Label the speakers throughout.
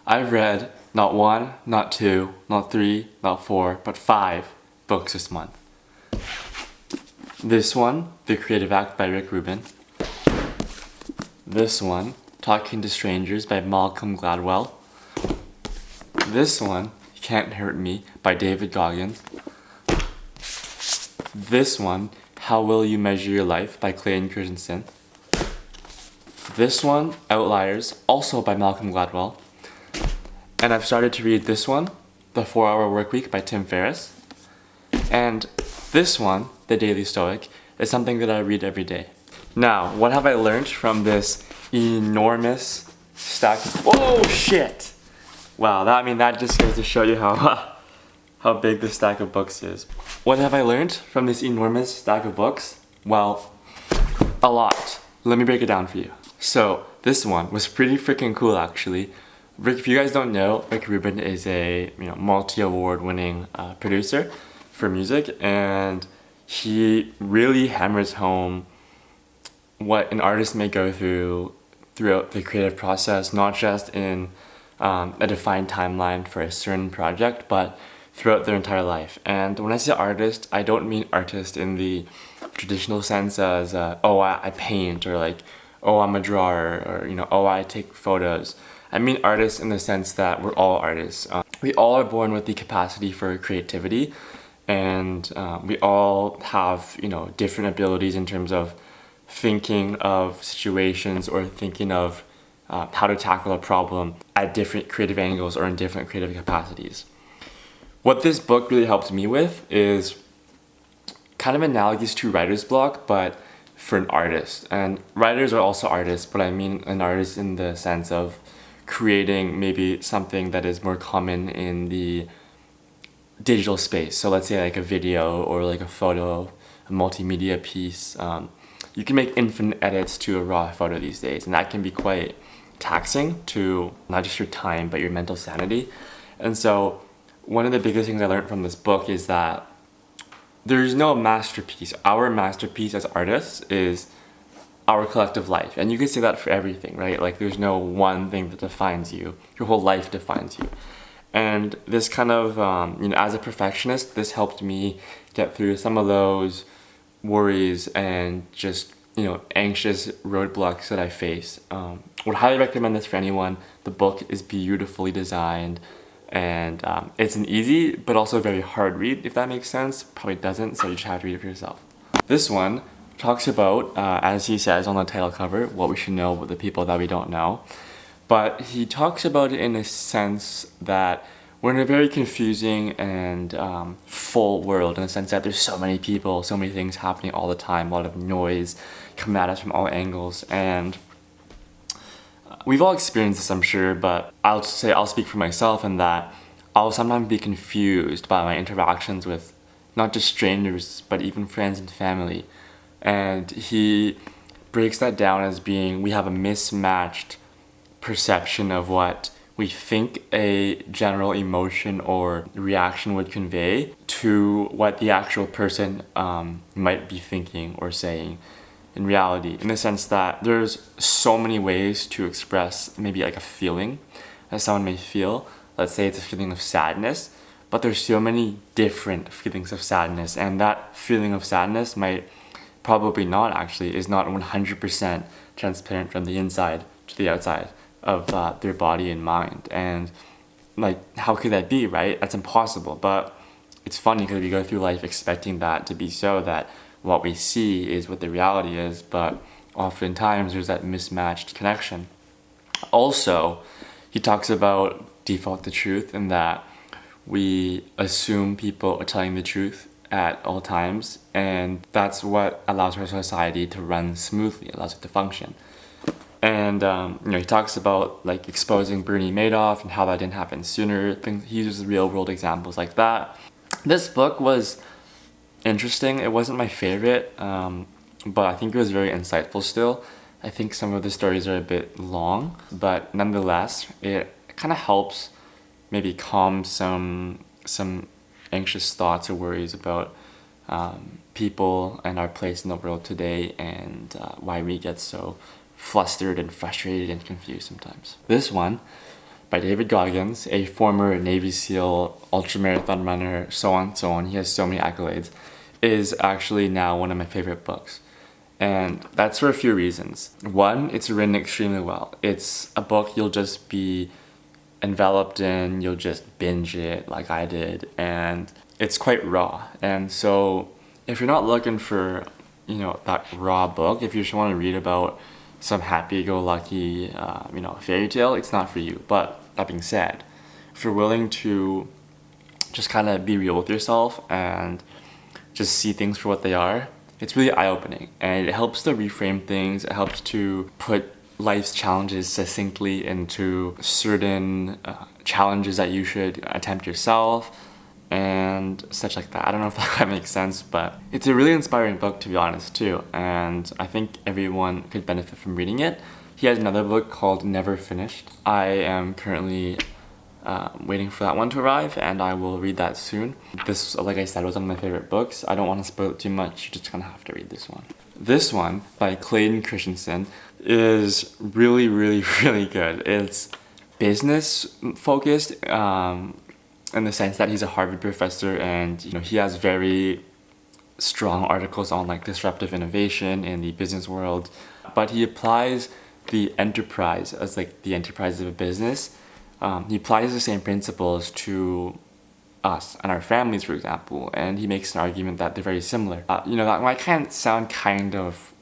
Speaker 1: I've read not one, not two, not three, not four, but 5 books this month. This one, The Creative Act by Rubin. This one, Talking to Strangers by Malcolm Gladwell. This one, Can't Hurt Me by David Goggins. This one, How Will You Measure Your Life by Clayton Christensen. This one, Outliers, also by Malcolm Gladwell. And I've started to read this one, The 4-Hour Workweek by Tim Ferris. And this one, The Daily Stoic, is something that I read every day. Now, what have I learned from this enormous stack of... Oh, shit! Wow, that just goes to show you how big this stack of books is. What have I learned from this enormous stack of books? Well, a lot. Let me break it down for you. So, this one was pretty freaking cool, actually. If you guys don't know, Rubin is a multi-award winning producer for music, and he really hammers home what an artist may go through throughout the creative process, not just in a defined timeline for a certain project, but throughout their entire life. And when I say artist, I don't mean artist in the traditional sense as I paint, or like, oh, I'm a drawer, or oh, I take photos. I mean artists in the sense that we're all artists. We all are born with the capacity for creativity, and we all have different abilities in terms of thinking of situations or thinking of how to tackle a problem at different creative angles or in different creative capacities. What this book really helped me with is kind of analogous to writer's block, but for an artist. And writers are also artists, but I mean an artist in the sense of creating maybe something that is more common in the digital space. So let's say like a video or like a photo, a multimedia piece. You can make infinite edits to a raw photo these days, and that can be quite taxing to not just your time, but your mental sanity. And so one of the biggest things I learned from this book is that there's no masterpiece. Our masterpiece as artists is our collective life. And you could say that for everything, right? Like there's no one thing that defines you. Your whole life defines you. And this kind of, as a perfectionist, this helped me get through some of those worries and just, anxious roadblocks that I face. Would highly recommend this for anyone. The book is beautifully designed, and it's an easy but also very hard read, if that makes sense. Probably doesn't, so you just have to read it for yourself. This one talks about, as he says on the title cover, what we should know about the people that we don't know. But he talks about it in a sense that we're in a very confusing and full world, in the sense that there's so many people, so many things happening all the time, a lot of noise coming at us from all angles, and we've all experienced this, I'm sure, but I'll speak for myself in that I'll sometimes be confused by my interactions with not just strangers, but even friends and family. And he breaks that down as being, we have a mismatched perception of what we think a general emotion or reaction would convey to what the actual person might be thinking or saying in reality, in the sense that there's so many ways to express maybe like a feeling that someone may feel. Let's say it's a feeling of sadness, but there's so many different feelings of sadness, and that feeling of sadness is not 100% transparent from the inside to the outside of their body and mind. And like, how could that be, right? That's impossible. But it's funny because we go through life expecting that to be so, that what we see is what the reality is, but oftentimes there's that mismatched connection. Also, he talks about default to truth, and that we assume people are telling the truth at all times, and that's what allows our society to run smoothly, allows it to function. And he talks about like exposing Bernie Madoff and how that didn't happen sooner. He uses real world examples like that. This book was interesting. It wasn't my favorite, but I think it was very insightful still. I think some of the stories are a bit long, but nonetheless, it kind of helps maybe calm some anxious thoughts or worries about people and our place in the world today, and why we get so flustered and frustrated and confused sometimes. This one, by David Goggins, a former Navy SEAL, ultramarathon runner, so on, so on. He has so many accolades. Is actually now one of my favorite books. And that's for a few reasons. One, it's written extremely well. It's a book you'll just be enveloped in, you'll just binge it like I did, and it's quite raw. And so if you're not looking for, that raw book, if you just want to read about some happy-go-lucky, fairy tale, it's not for you. But that being said, if you're willing to just kind of be real with yourself and just see things for what they are, it's really eye-opening, and it helps to reframe things. It helps to put life's challenges succinctly into certain challenges that you should attempt yourself and such like that. I don't know if that makes sense, but it's a really inspiring book, to be honest, too, and I think everyone could benefit from reading it. He has another book called Never Finished. I am currently waiting for that one to arrive, and I will read that soon. This, like I said, was one of my favorite books. I don't want to spoil it too much. You're just gonna have to read this one. This one, by Clayton Christensen, is really, really, really good. It's business focused in the sense that he's a Harvard professor, and he has very strong articles on like disruptive innovation in the business world. But he applies the enterprise as like the enterprise of a business. He applies the same principles to us and our families, for example, and he makes an argument that they're very similar. That might sound kind of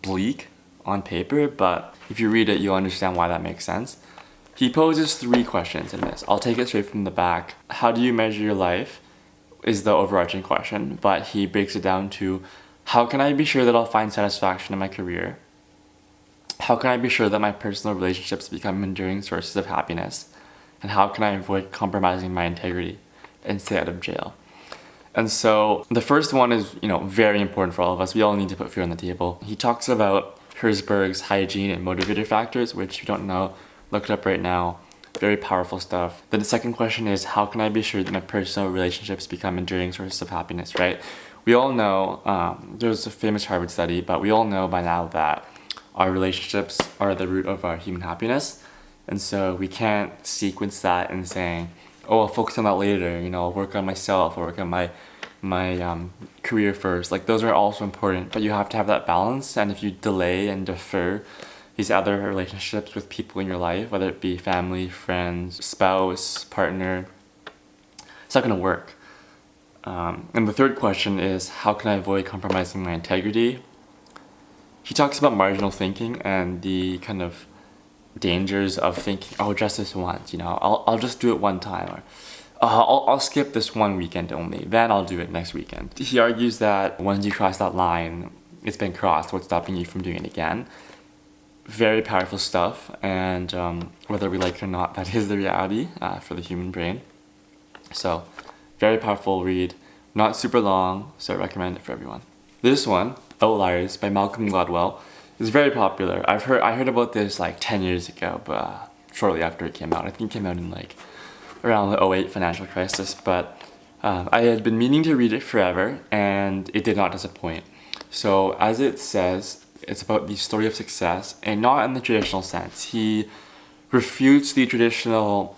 Speaker 1: bleak on paper, but if you read it, you'll understand why that makes sense. He poses 3 questions in this. I'll take it straight from the back. How do you measure your life is the overarching question, but he breaks it down to, how can I be sure that I'll find satisfaction in my career? How can I be sure that my personal relationships become enduring sources of happiness? And how can I avoid compromising my integrity and stay out of jail? And so the first one is, very important for all of us. We all need to put food on the table. He talks about Herzberg's hygiene and motivator factors, which if you don't know, look it up right now. Very powerful stuff. Then the second question is, how can I be sure that my personal relationships become enduring sources of happiness, right? We all know, there's a famous Harvard study, but we all know by now that our relationships are the root of our human happiness. And so we can't sequence that in saying, oh, I'll focus on that later, I'll work on myself, or work on my career first. Like, those are also important, but you have to have that balance. And if you delay and defer these other relationships with people in your life, whether it be family, friends, spouse, partner, it's not gonna work. And the third question is, how can I avoid compromising my integrity? He talks about marginal thinking and the kind of dangers of thinking, oh, just this once, I'll just do it one time, or I'll skip this one weekend only, then I'll do it next weekend. He argues that once you cross that line, it's been crossed. What's stopping you from doing it again? Very powerful stuff, and whether we like it or not, that is the reality for the human brain. So, very powerful read, not super long, so I recommend it for everyone. This one, Outliers by Malcolm Gladwell, is very popular. I heard about this like 10 years ago, but shortly after it came out. I think it came out in like around the 2008 financial crisis, but I had been meaning to read it forever, and it did not disappoint. So as it says, it's about the story of success, and not in the traditional sense. He refutes the traditional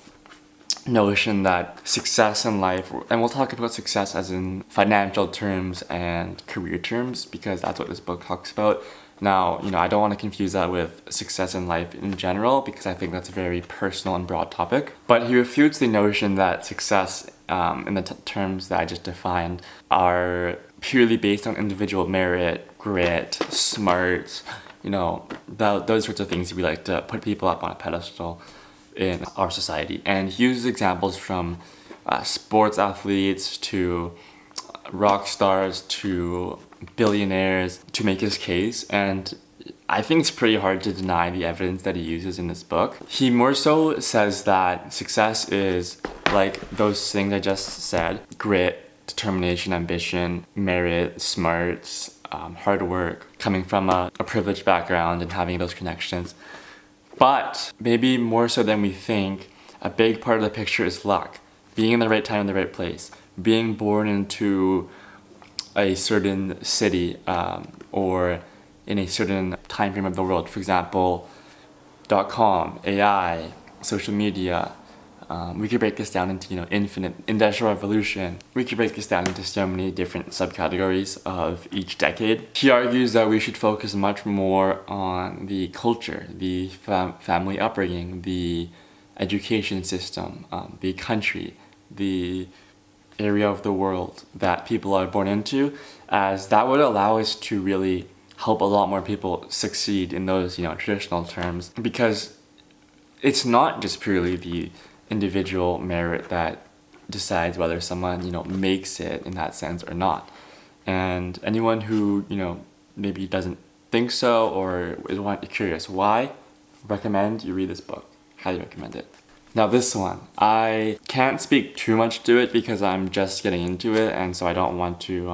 Speaker 1: notion that success in life, and we'll talk about success as in financial terms and career terms, because that's what this book talks about. Now, I don't want to confuse that with success in life in general, because I think that's a very personal and broad topic. But he refutes the notion that success, in the terms that I just defined, are purely based on individual merit, grit, smarts, those sorts of things we like to put people up on a pedestal in our society. And he uses examples from sports athletes to rock stars to billionaires to make his case, and I think it's pretty hard to deny the evidence that he uses in this book. He more so says that success is like those things I just said: grit, determination, ambition, merit, smarts, hard work, coming from a privileged background and having those connections. But maybe more so than we think, a big part of the picture is luck. Being in the right time in the right place. Being born into a certain city or in a certain time frame of the world. For example, .com, AI, social media. We could break this down into, infinite industrial revolution. We could break this down into so many different subcategories of each decade. He argues that we should focus much more on the culture, the family upbringing, the education system, the country, the area of the world that people are born into, as that would allow us to really help a lot more people succeed in those, traditional terms, because it's not just purely the individual merit that decides whether someone, makes it in that sense or not. And anyone who, maybe doesn't think so or is curious why, recommend you read this book. Highly recommend it. Now this one, I can't speak too much to it because I'm just getting into it, and so I don't want to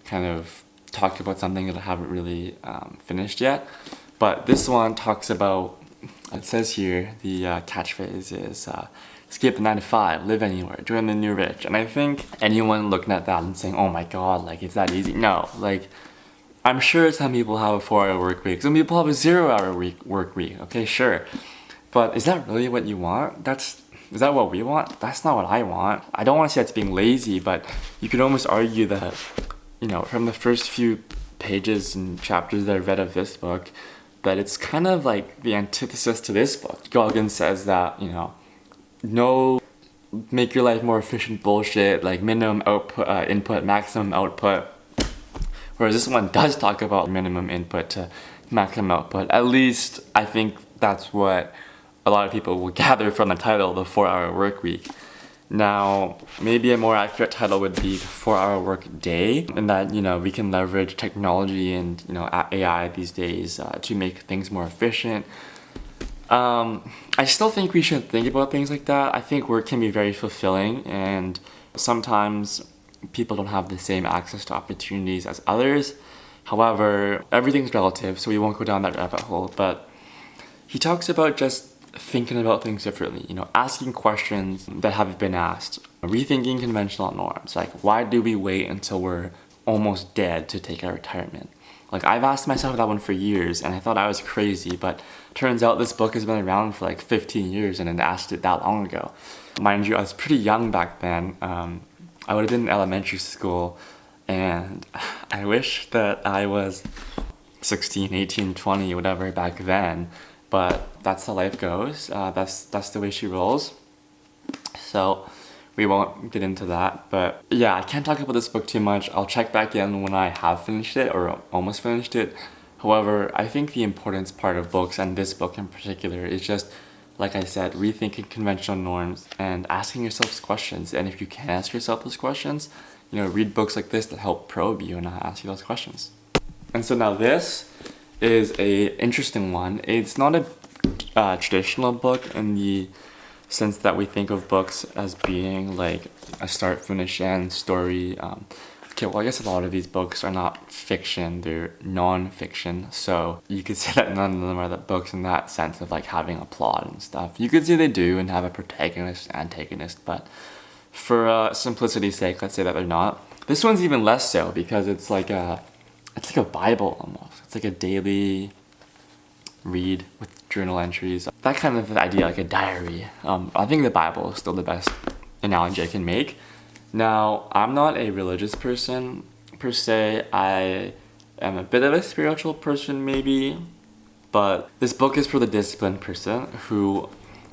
Speaker 1: kind of talk about something that I haven't really finished yet. But this one talks about, it says here, the catchphrase is skip the 9 to 5, live anywhere, join the new rich. And I think anyone looking at that and saying, oh my god, like it's that easy. No, like I'm sure some people have a 4-hour work week, some people have a 0-hour work week, okay, sure. But is that really what you want? Is that what we want? That's not what I want. I don't want to say that's being lazy, but you could almost argue that, from the first few pages and chapters that I've read of this book, that it's kind of like the antithesis to this book. Goggins says that, no make your life more efficient bullshit, like minimum output, input, maximum output. Whereas this one does talk about minimum input to maximum output. At least I think that's what a lot of people will gather from the title, the 4-hour work week. Now, maybe a more accurate title would be 4-hour work day, in that, we can leverage technology and, AI these days to make things more efficient. I still think we should think about things like that. I think work can be very fulfilling, and sometimes people don't have the same access to opportunities as others. However, everything's relative, so we won't go down that rabbit hole. But he talks about just thinking about things differently, asking questions that haven't been asked, rethinking conventional norms, like why do we wait until we're almost dead to take our retirement? Like I've asked myself that one for years and I thought I was crazy, but turns out this book has been around for like 15 years and it asked it that long ago. Mind you, I was pretty young back then. I would have been in elementary school, and I wish that I was 16, 18, 20, whatever back then. But that's how life goes. That's the way she rolls. So we won't get into that. But yeah, I can't talk about this book too much. I'll check back in when I have finished it or almost finished it. However, I think the importance part of books, and this book in particular, is just, like I said, rethinking conventional norms and asking yourself questions. And if you can ask yourself those questions, read books like this that help probe you and ask you those questions. And so now this is a interesting one. It's not a traditional book in the sense that we think of books as being like a start, finish, end story. Okay, well, I guess a lot of these books are not fiction, they're non-fiction. So you could say that none of them are the books in that sense of like having a plot and stuff. You could say they do and have a protagonist, antagonist, but for simplicity's sake, let's say that they're not. This one's even less so because it's like a Bible almost. It's like a daily read with journal entries. That kind of idea, like a diary. I think the Bible is still the best analogy I can make. Now, I'm not a religious person per se. I am a bit of a spiritual person maybe, but this book is for the disciplined person who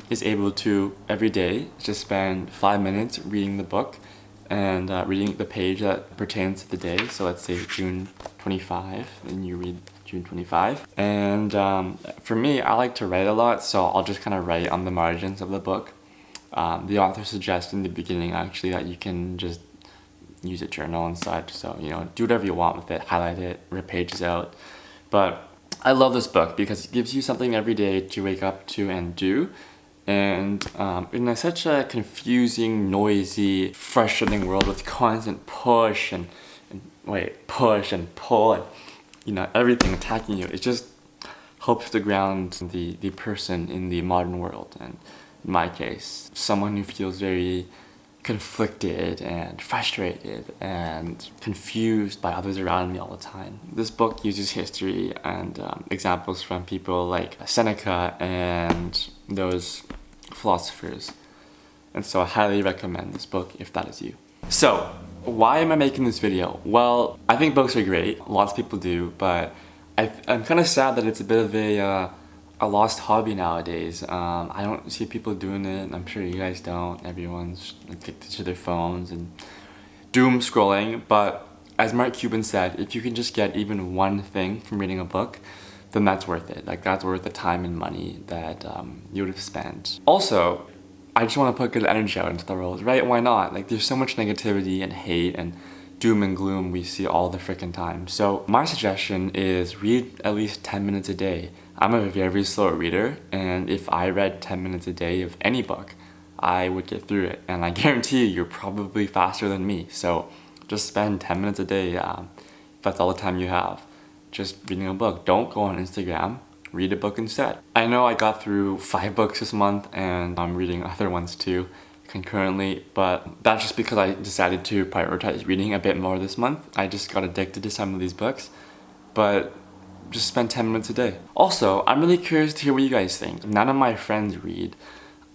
Speaker 1: is able to every day just spend 5 minutes reading the book and reading the page that pertains to the day. So let's say June 25, and you read June 25. And for me, I like to write a lot, so I'll just kind of write on the margins of the book. The author suggests in the beginning actually that you can just use a journal and such, so do whatever you want with it, highlight it, rip pages out. But I love this book because it gives you something every day to wake up to and do. And in such a confusing, noisy, frustrating world with constant push and pull and everything attacking you, it just helps to ground the person in the modern world. And in my case, someone who feels very conflicted and frustrated and confused by others around me all the time. This book uses history and examples from people like Seneca and those philosophers. And so I highly recommend this book if that is you. So, why am I making this video? Well, I think books are great. Lots of people do, but I'm kind of sad that it's a bit of a lost hobby nowadays. I don't see people doing it. I'm sure you guys don't. Everyone's addicted to their phones and doom scrolling. But as Mark Cuban said, if you can just get even one thing from reading a book, then that's worth it. Like, that's worth the time and money that you would have spent. Also, I just want to put good energy out into the world, right? Why not? Like, there's so much negativity and hate and doom and gloom we see all the freaking time. So my suggestion is read at least 10 minutes a day. I'm a very slow reader, and if I read 10 minutes a day of any book, I would get through it. And I guarantee you're probably faster than me. So just spend 10 minutes a day, if that's all the time you have, just reading a book. Don't go on Instagram. Read a book instead. I know I got through 5 books this month, and I'm reading other ones too concurrently, but that's just because I decided to prioritize reading a bit more this month. I just got addicted to some of these books, but just spend 10 minutes a day. Also, I'm really curious to hear what you guys think. None of my friends read.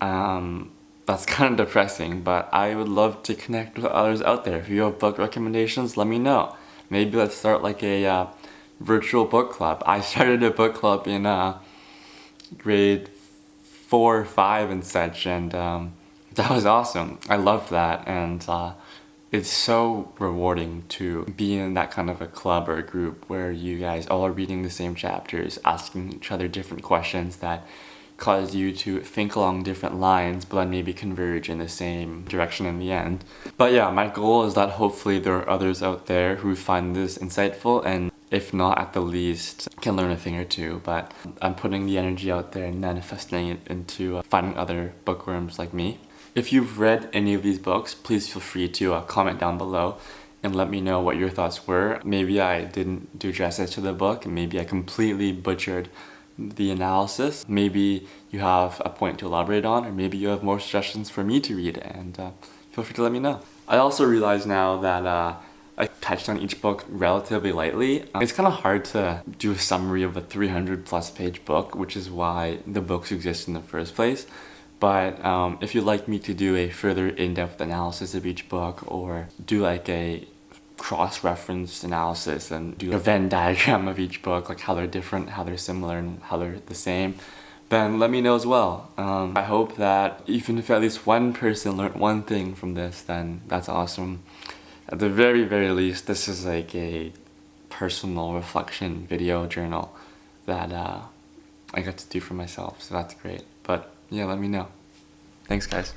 Speaker 1: That's kind of depressing, but I would love to connect with others out there. If you have book recommendations, let me know. Maybe let's start like a virtual book club. I started a book club in grade 4 or 5 and such, and that was awesome. I loved that, and it's so rewarding to be in that kind of a club or a group where you guys all are reading the same chapters, asking each other different questions that cause you to think along different lines, but then maybe converge in the same direction in the end. But yeah, my goal is that hopefully there are others out there who find this insightful, and if not, at the least, can learn a thing or two. But I'm putting the energy out there and manifesting it into finding other bookworms like me. If you've read any of these books, please feel free to comment down below and let me know what your thoughts were. Maybe I didn't do justice to the book. Maybe I completely butchered the analysis. Maybe you have a point to elaborate on, or maybe you have more suggestions for me to read, and feel free to let me know. I also realize now that I touched on each book relatively lightly. It's kind of hard to do a summary of a 300+ page book, which is why the books exist in the first place. But if you'd like me to do a further in-depth analysis of each book, or do like a cross-reference analysis and do a Venn diagram of each book, like how they're different, how they're similar, and how they're the same, then let me know as well. I hope that even if at least one person learned one thing from this, then that's awesome. At the very, very least, this is like a personal reflection video journal that I got to do for myself, so that's great. But yeah, let me know. Thanks, guys.